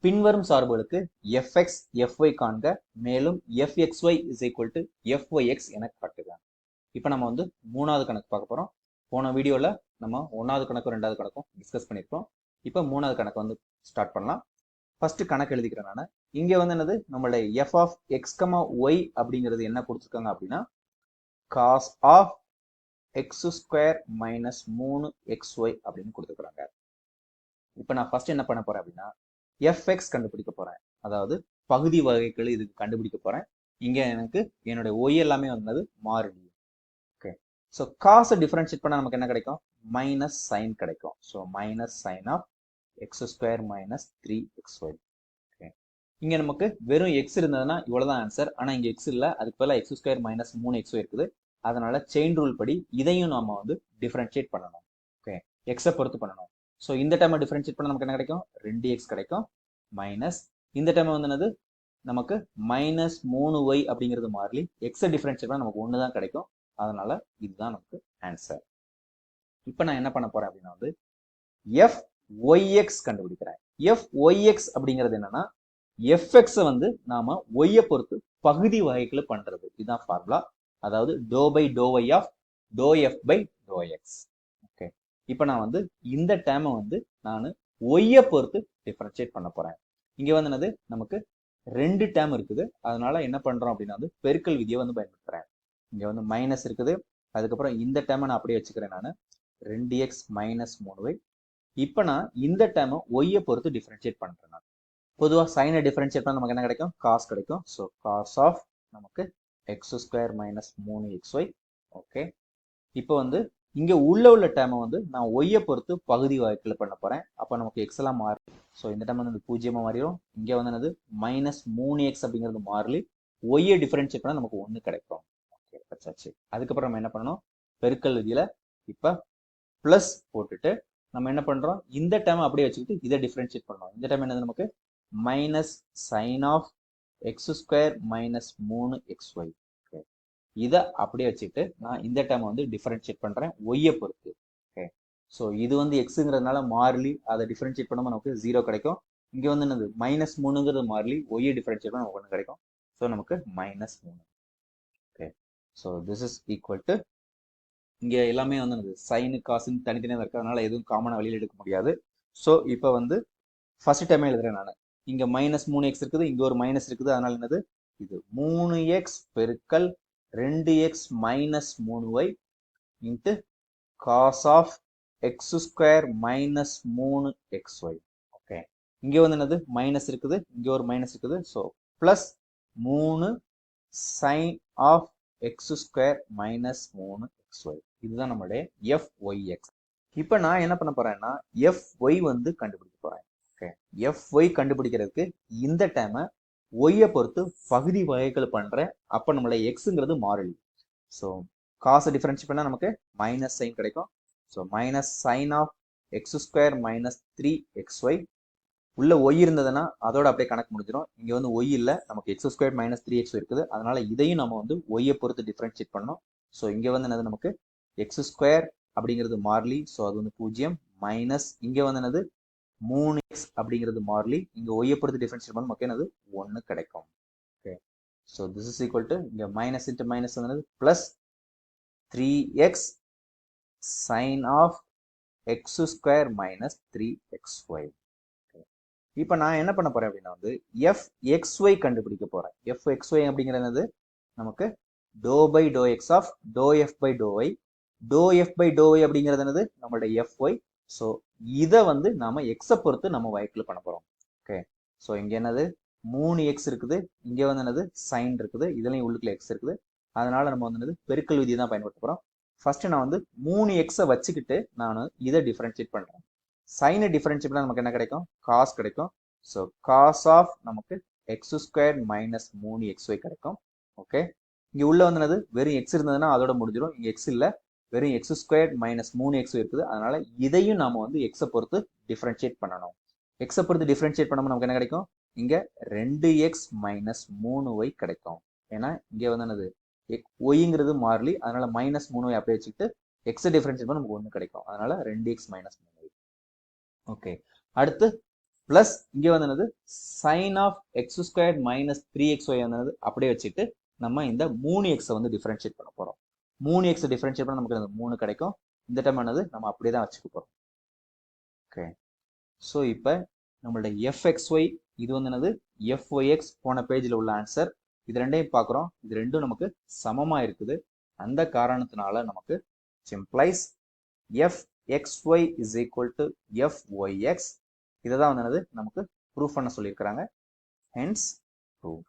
பின்வரும் சார்புகளுக்கு fx fy காண்க, மேலும் fxy is equal to fyx என காட்டுக. இப்போ நம்ம வந்து மூணாவது கணக்கு பார்க்க போறோம். போன வீடியோல நம்ம ஒன்னாவது கணக்கும் ரெண்டாவது கணக்கும் டிஸ்கஸ் பண்ணிருக்கோம். இப்போ மூணாவது கணக்கு வந்து ஸ்டார்ட் பண்ணலாம். ஃபர்ஸ்ட் கணக்கு எழுதிக்கிறேன் நான். இங்க வந்து என்னது, நம்மளுடைய f of x, y அப்படிங்கிறது என்ன கொடுத்துருக்காங்க அப்படின்னா cos of x square minus 3xy அப்படின்னு கொடுத்துருக்காங்க. இப்போ நான் ஃபர்ஸ்ட் என்ன பண்ண போறேன் அப்படின்னா fx கண்டுபிடிக்க போறேன். அதாவது பகுதி வகைகள் இதுக்கு கண்டுபிடிக்க போறேன். இங்க எனக்கு என்னுடைய y எல்லாமே வந்தது மாறிலி. ஓகே, ஸோ காசை டிஃபரன்ஷியேட் பண்ணா நமக்கு என்ன கிடைக்கும்? மைனஸ் சைன் கிடைக்கும். So minus sine of x square minus 3xy. Okay, இங்க நமக்கு வெறும் எக்ஸ் இருந்ததுன்னா இவ்வளவுதான் ஆன்சர். ஆனா இங்க எக்ஸ் இல்ல, அதுக்கு பதிலாக எக்ஸ் ஸ்கொயர் மைனஸ் 3xy இருக்குது. அதனால செயின் ரூல் படி இதையும் நாம வந்து டிஃபரன்ஷியேட் பண்ணணும். ஓகே, எக்ஸை பொறுத்து பண்ணணும். ஸோ இந்த டைமை டிஃபரன்ஷியேட் பண்ண நமக்கு என்ன கிடைக்கும்? 2x கிடைக்கும். மைனஸ் இந்த டைம் வந்து என்னது, நமக்கு மைனஸ் 3y அப்படிங்கிறது மாறிலி. எக்ஸை டிஃபரன்ஷியேட் பண்ண நமக்கு 1 தான் கிடைக்கும். அதனால இதுதான் நமக்கு ஆன்சர். இப்போ நான் என்ன பண்ண போறேன் அப்படின்னா வந்து fyx கண்டுபிடிக்கிறேன். fyx அப்படிங்கிறது என்னன்னா fx வந்து நாம y பொறுத்து பகுதி வகைகளை பண்றது. இதுதான் ஃபார்முலா. அதாவது doe by doe y of doe f by doe x. Okay, இப்போ நான் வந்து இந்த டேமை வந்து நான் y பொறுத்து டிஃபரன்ஷியேட் பண்ண போறேன். இங்க வந்து என்னது, நமக்கு 2 டேம் இருக்குது. அதனால என்ன பண்றோம் அப்படின்னா வந்து பெருக்கல் விதியை வந்து பயன்படுத்துறேன். இங்க வந்து மைனஸ் இருக்குது. அதுக்கப்புறம் இந்த டேமை நான் அப்படியே வச்சுக்கிறேன். நான் 2x மைனஸ் 3y. இப்போ நான் இந்த டேமை y பொறுத்து டிஃபரன்ஷியேட் பண்றேன். நான் பொதுவாக சைனை டிஃபரன்ஷியேட் பண்ண நமக்கு என்ன கிடைக்கும்? காஸ் கிடைக்கும். ஸோ காஸ் ஆஃப் நமக்கு X square minus 3xy. Okay, இப்போ வந்து இங்க உள்ள டேமை வந்து நான் ஒய்யை பொறுத்து பகுதி வகைகள் பண்ண போறேன். அப்போ நமக்கு எக்ஸ் எல்லாம் மாறும். ஸோ இந்த டைம் வந்து 0 மாறிடும். இங்க வந்து என்னது, மைனஸ் 3x அப்படிங்கிறது மாறிலி. ஒய்யை டிஃபரன்ஷியேட் பண்ணா நமக்கு 1 கிடைக்கும். ஓகே, வச்சாச்சு. அதுக்கப்புறம் நம்ம என்ன பண்ணணும், பெருக்கல் விதியில இப்ப பிளஸ் போட்டுட்டு நம்ம என்ன பண்றோம், இந்த டைம் அப்படியே வச்சுக்கிட்டு இதை டிஃபரன்ஷியேட் பண்ணோம். இந்த டைம் என்னது, நமக்கு minus sine of x square minus 3xy. இதை அப்படியே வச்சுட்டு நான் இந்த டைம் வந்து டிஃபரன்ஷியேட் பண்றேன் ஒய்யை பொறுத்து. ஓகே, ஸோ இது வந்து எக்ஸுங்கிறதுனால மாறிலி, அதை டிஃபரன்ஷியேட் பண்ணும்போது நமக்கு 0 கிடைக்கும். இங்க வந்து என்னது, மைனஸ் 3ங்கிறது மாறிலி, ஒய்யை டிஃபரன்ஷியேட் பண்ண நமக்கு 1 கிடைக்கும். ஸோ நமக்கு minus 3. Okay, so this is equal to, இங்க எல்லாமே வந்து என்னது, சைனு காசுன்னு தனித்தனியாக இருக்கிறதுனால எதுவும் காமனாக வெளியில் எடுக்க முடியாது. ஸோ இப்போ வந்து ஃபர்ஸ்ட் டைமே எழுதுறேன் நான். இங்க மைனஸ் 3x இருக்குது, இங்க ஒரு மைனஸ் இருக்குது. அதனால என்னது, இது 3x பெருக்கல் 2x minus 3y into cos of x square minus 3xy. Okay, இங்க வந்து என்னது, மைனஸ் இருக்குது, இங்க ஒரு மைனஸ் இருக்குது. So plus 3 sine of x square minus 3xy. இதுதான் நம்மளுடைய fyx. இப்போ நான் என்ன பண்ண போறேன்னா fy வந்து கண்டுபிடிக்க போறேன். ஓகே, fy கண்டுபிடிக்கிறதுக்கு இந்த டைமை ஒய்யை பொறுத்து பகுதி வகைகள் பண்றேன். அப்ப நம்மள எக்ஸுங்கிறது மாறிலி. ஸோ காசை டிஃபரன்ஷியேட் பண்ணா நமக்கு மைனஸ் சைன் கிடைக்கும். So minus sine of x square minus 3xy. உள்ள ஒய் இருந்ததுன்னா அதோட அப்படியே கணக்கு முடிஞ்சிடும். இங்க வந்து ஒய் இல்லை, நமக்கு எக்ஸ் ஸ்கொயர் மைனஸ் 3xy இருக்குது. அதனால இதையும் நம்ம வந்து ஒய்யை பொறுத்து டிஃபரன்ஷியேட் பண்ணோம். ஸோ இங்க வந்து என்னது, நமக்கு எக்ஸ் ஸ்கொயர் அப்படிங்கிறது மாறிலி. ஸோ அது வந்து 0 மைனஸ் இங்க வந்து என்னது 3x அப்படிங்கிறது மாறிலி. இங்க ஒய்யை பொறுத்து டிஃபரன்ஷியேட் பண்ண நமக்கு என்னது 1 கிடைக்கும். Okay, so this is equal to, இங்க மைனஸ் இன்ட்டு மைனஸ் வந்து plus 3x sine of x square minus 3xy. இப்போ நான் என்ன பண்ண போறேன் அப்படின்னா வந்து fxy கண்டுபிடிக்க போறேன். fxy அப்படிங்கிறது நமக்கு doe by doe x of doe f by doe y. Doe f by doe y அப்படிங்கிறது என்னது, நம்மளுடைய fy. ஸோ இதை வந்து நாம எக்ஸை பொறுத்து நம்ம வகைகள் பண்ண போறோம். ஓகே, ஸோ இங்க என்னது 3x இருக்குது, இங்க வந்து என்னது சைன் இருக்குது, இதுலயும் உள்ளுக்குள்ள எக்ஸ் இருக்குது. அதனால நம்ம வந்து என்னது பெருக்கல் விதியை தான் பயன்படுத்த போறோம். ஃபர்ஸ்ட் நான் வந்து 3xை வச்சுக்கிட்டு நான் இதை டிஃபரன்ஷியேட் பண்றேன். சைனை டிஃபரன்ஷியேட் பண்ணா நமக்கு என்ன கிடைக்கும், காஸ் கிடைக்கும். ஸோ காஸ் ஆஃப் நமக்கு எக்ஸ் ஸ்கொயர் மைனஸ் 3xy கிடைக்கும். ஓகே, இங்க உள்ள வந்து என்னது, வெறும் எக்ஸ் இருந்ததுன்னா அதோட முடிஞ்சிடும். இங்க எக்ஸ் இல்ல, வெறும் எக்ஸ் ஸ்கொயர் மைனஸ் 3xy இருக்குது. அதனால இதையும் நாம வந்து எக்ஸை பொறுத்து டிஃபரன்ஷியேட் பண்ணணும். எக்ஸை பொறுத்து டிஃபரன்ஷியேட் பண்ணும்போது நமக்கு என்ன கிடைக்கும், இங்க 2x மைனஸ் 3y கிடைக்கும். ஏன்னா இங்க வந்து என்னது, ஒய்ங்கிறது மாறிலி. அதனால மைனஸ் 3y அப்படியே வச்சுக்கிட்டு எக்ஸை டிஃபரன்ஷியேட் பண்ண நமக்கு 1 கிடைக்கும். அதனால 2x மைனஸ் 3y. ஓகே, அடுத்து பிளஸ் இங்க வந்து என்னது sine of x square minus 3xy வந்து அப்படியே வச்சுட்டு நம்ம இந்த 3x வந்து டிஃபரன்ஷியேட் பண்ண போறோம். 3x டிஃபரன்ஷியேட் பண்ண நமக்கு 3 கிடைக்கும். இந்த டைம் என்னது நம்ம அப்படியே தான் வச்சுக்க போறோம். ஓகே, ஸோ இப்போ நம்மளோட fxy இது வந்து என்னது fyx போன பேஜில் உள்ள ஆன்சர். இது ரெண்டையும் பார்க்குறோம், இது ரெண்டும் நமக்கு சமமா இருக்குது. அந்த காரணத்தினால நமக்கு implies fxy is equal to fyx. இதை தான் வந்து என்னது நமக்கு ப்ரூஃப் பண்ண சொல்லியிருக்கிறாங்க. Hence proof.